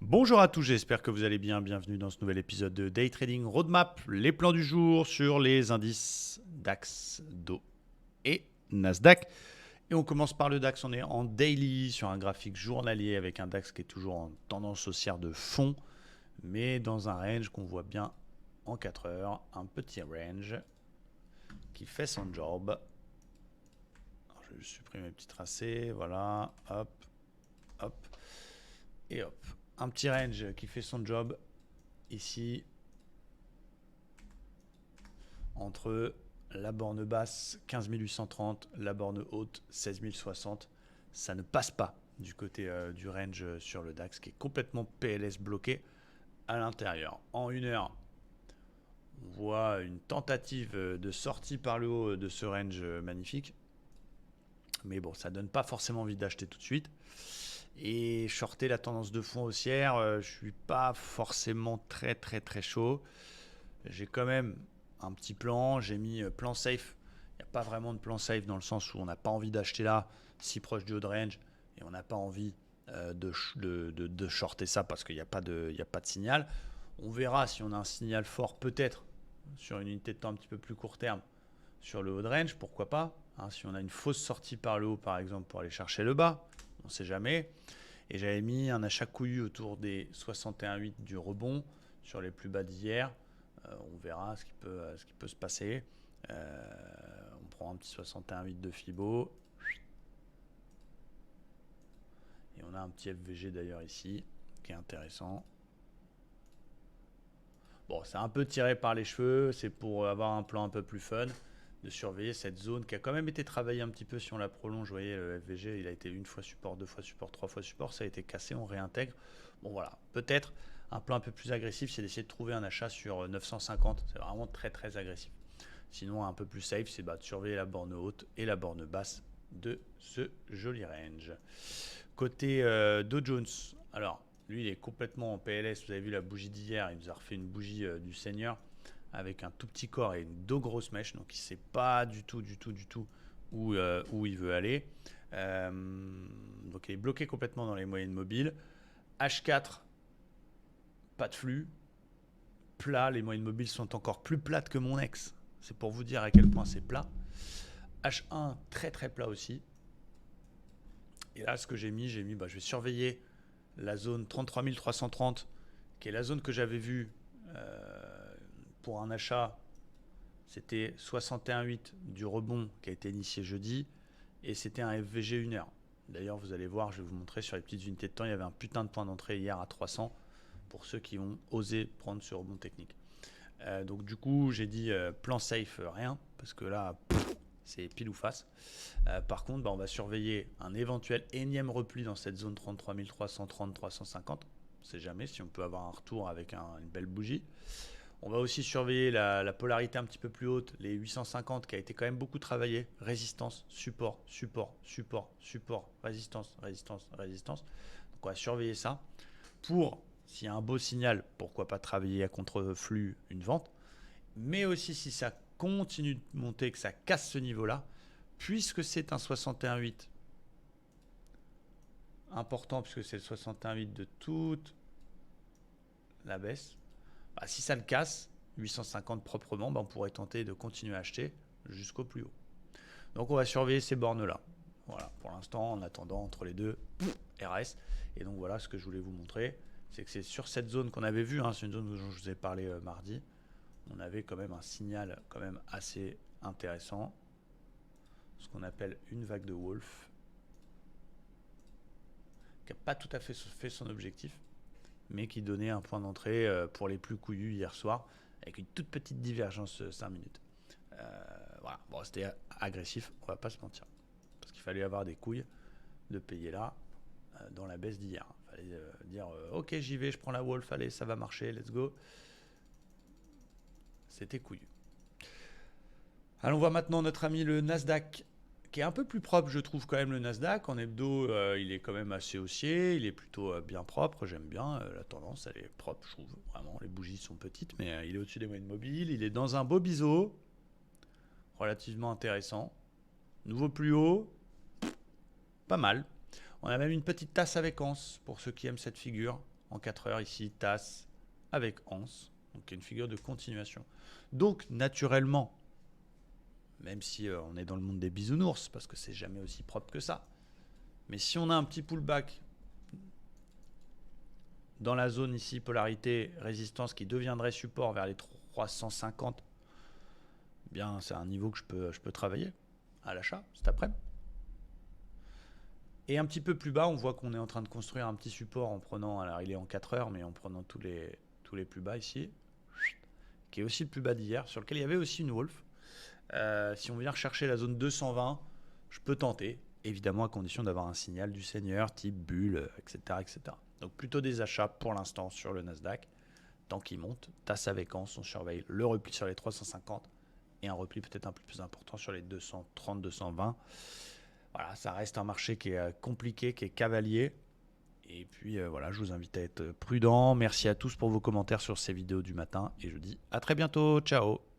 Bonjour à tous, j'espère que vous allez bien. Bienvenue dans ce nouvel épisode de Day Trading Roadmap. Les plans du jour sur les indices DAX, DO et Nasdaq. Et on commence par le DAX, on est en daily sur un graphique journalier avec un DAX qui est toujours en tendance haussière de fond, mais dans un range qu'on voit bien en 4 heures. Un petit range qui fait son job. Alors, je vais supprimer mes petits tracés, voilà, hop, hop, et hop. Un petit range qui fait son job ici entre la borne basse 15 830, la borne haute 16 060. Ça ne passe pas du côté du range sur le DAX qui est complètement PLS bloqué à l'intérieur. En une heure, on voit une tentative de sortie par le haut de ce range magnifique. Mais bon, ça donne pas forcément envie d'acheter tout de suite. Et shorter la tendance de fond haussière, je suis pas forcément très chaud. J'ai quand même un petit plan, j'ai mis plan safe. Il n'y a pas vraiment de plan safe dans le sens où on n'a pas envie d'acheter là, si proche du haut de range, et on n'a pas envie de shorter ça parce qu'il n'y a pas de signal. On verra si on a un signal fort peut-être sur une unité de temps un petit peu plus court terme sur le haut de range, pourquoi pas. Si on a une fausse sortie par le haut par exemple pour aller chercher le bas, on ne sait jamais. Et j'avais mis un achat couillu autour des 61,8 du rebond sur les plus bas d'hier. On verra ce qui peut se passer. On prend un petit 61,8 de Fibo. Et on a un petit FVG d'ailleurs ici, qui est intéressant. Bon, c'est un peu tiré par les cheveux. C'est pour avoir un plan un peu plus fun, de surveiller cette zone qui a quand même été travaillée un petit peu si on la prolonge. Vous voyez, le FVG, il a été une fois support, deux fois support, trois fois support. Ça a été cassé, on réintègre. Bon voilà, peut-être un plan un peu plus agressif, c'est d'essayer de trouver un achat sur 950. C'est vraiment très agressif. Sinon, un peu plus safe, c'est de surveiller la borne haute et la borne basse de ce joli range. Côté Dow Jones, alors lui, il est complètement en PLS. Vous avez vu la bougie d'hier, il nous a refait une bougie du Seigneur avec un tout petit corps et une deux grosses mèches. Donc, il ne sait pas du tout où il veut aller. Donc, il est bloqué complètement dans les moyennes mobiles. H4, pas de flux. Plat, les moyennes mobiles sont encore plus plates que mon ex. C'est pour vous dire à quel point c'est plat. H1, très plat aussi. Et là, ce que j'ai mis, je vais surveiller la zone 33 330, qui est la zone que j'avais vue pour un achat. C'était 61,8 du rebond qui a été initié jeudi. Et c'était un FVG 1 heure. D'ailleurs, vous allez voir, je vais vous montrer sur les petites unités de temps, il y avait un putain de point d'entrée hier à 300 pour ceux qui ont osé prendre ce rebond technique. Donc du coup, j'ai dit plan safe, rien, parce que là, c'est pile ou face. Par contre, on va surveiller un éventuel énième repli dans cette zone 33 330-350. On ne sait jamais si on peut avoir un retour avec une belle bougie. On va aussi surveiller la polarité un petit peu plus haute, les 850 qui a été quand même beaucoup travaillé. Résistance, support, résistance. Donc on va surveiller ça. Pour, s'il y a un beau signal, pourquoi pas travailler à contre-flux une vente. Mais aussi si ça continue de monter, que ça casse ce niveau-là, puisque c'est un 61,8 important, puisque c'est le 61,8 de toute la baisse, si ça le casse, 850 proprement, on pourrait tenter de continuer à acheter jusqu'au plus haut. Donc on va surveiller ces bornes-là. Voilà, pour l'instant, en attendant entre les deux, RS. Et donc voilà ce que je voulais vous montrer, c'est que c'est sur cette zone qu'on avait vu, c'est une zone dont je vous ai parlé mardi, on avait quand même un signal quand même assez intéressant, ce qu'on appelle une vague de Wolf, qui n'a pas tout à fait son objectif, mais qui donnait un point d'entrée pour les plus couillus hier soir, avec une toute petite divergence 5 minutes. Voilà, bon, c'était agressif, on va pas se mentir, parce qu'il fallait avoir des couilles de payer là, dans la baisse d'hier. Il fallait dire, ok, j'y vais, je prends la Wolf, allez, ça va marcher, let's go. C'était couillu. Allons voir maintenant notre ami le Nasdaq, qui est un peu plus propre, je trouve quand même le Nasdaq. En hebdo, il est quand même assez haussier, il est plutôt bien propre, j'aime bien. La tendance, elle est propre, je trouve. Vraiment, les bougies sont petites, mais il est au-dessus des moyennes mobiles. Il est dans un beau biseau, relativement intéressant. Nouveau plus haut, pas mal. On a même une petite tasse avec anse, pour ceux qui aiment cette figure, en 4 heures ici, tasse avec anse, donc une figure de continuation. Donc naturellement, même si on est dans le monde des bisounours, parce que c'est jamais aussi propre que ça, mais si on a un petit pullback dans la zone ici, polarité, résistance qui deviendrait support vers les 350, eh bien c'est un niveau que je peux travailler à l'achat cet après-midi. Et un petit peu plus bas, on voit qu'on est en train de construire un petit support en prenant, alors il est en 4 heures, mais en prenant tous les plus bas ici, qui est aussi le plus bas d'hier, sur lequel il y avait aussi une wolf. Si on vient rechercher la zone 220, je peux tenter, évidemment à condition d'avoir un signal du seigneur, type bulle, etc., etc. Donc plutôt des achats pour l'instant sur le Nasdaq. Tant qu'il monte, tasse avec anse, on surveille le repli sur les 350 et un repli peut-être un peu plus important sur les 230, 220. Voilà, ça reste un marché qui est compliqué, qui est cavalier. Et puis voilà, je vous invite à être prudent. Merci à tous pour vos commentaires sur ces vidéos du matin et je vous dis à très bientôt. Ciao.